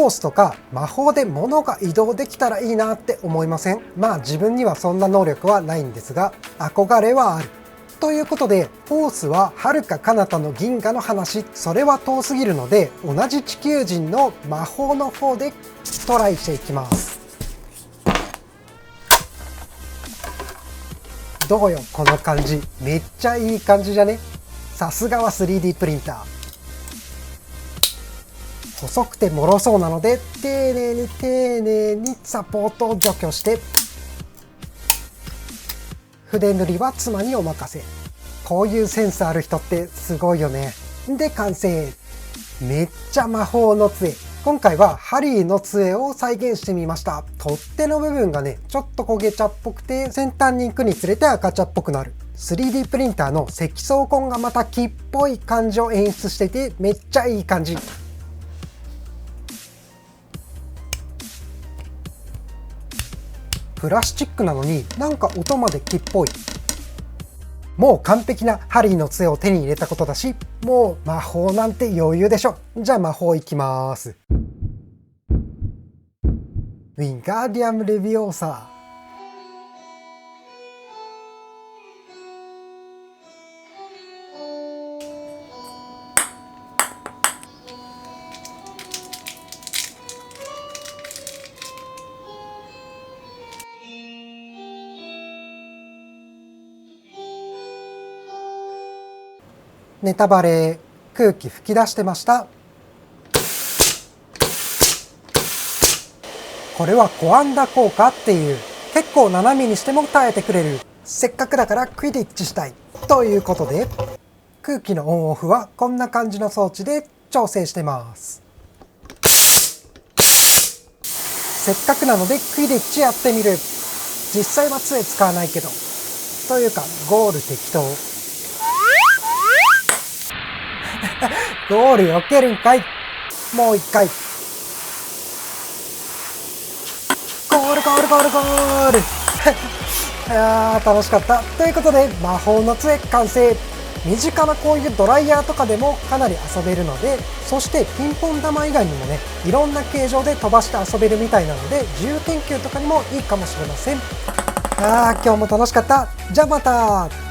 フォースとか魔法で物が移動できたらいいなって思いません？まあ自分にはそんな能力はないんですが、憧れはある。ということで、フォースは遥か彼方の銀河の話、それは遠すぎるので、同じ地球人の魔法の方でトライしていきます。どうよこの感じ、めっちゃいい感じじゃね？さすがは 3D プリンター。細くて脆そうなので丁寧にサポートを除去して、筆塗りは妻にお任せ。こういうセンスある人ってすごいよね。で完成。めっちゃ魔法の杖。今回はハリーの杖を再現してみました。取っ手の部分がねちょっと焦げ茶っぽくて、先端に行くにつれて赤茶っぽくなる。 3D プリンターの積層痕がまた木っぽい感じを演出していて、めっちゃいい感じ。プラスチックなのになんか音まで木っぽい。もう完璧なハリーの杖を手に入れたことだし、もう魔法なんて余裕でしょ。じゃあ魔法いきます。ウィンガーディアム・レビオーサ。ネタバレ、空気吹き出してました。これはコアンダ効果っていう、結構斜めにしても耐えてくれる。せっかくだからクイディッチしたいということで、空気のオンオフはこんな感じの装置で調整してます。せっかくなのでクイディッチやってみる。実際は杖使わないけど、というかゴール適当。ゴール避けるんかい。もう一回。ゴールゴールゴールゴール。楽しかった。ということで魔法の杖完成。身近なこういうドライヤーとかでもかなり遊べるので、そしてピンポン玉以外にもね、いろんな形状で飛ばして遊べるみたいなので、自由研究とかにもいいかもしれません。今日も楽しかった。じゃあまた。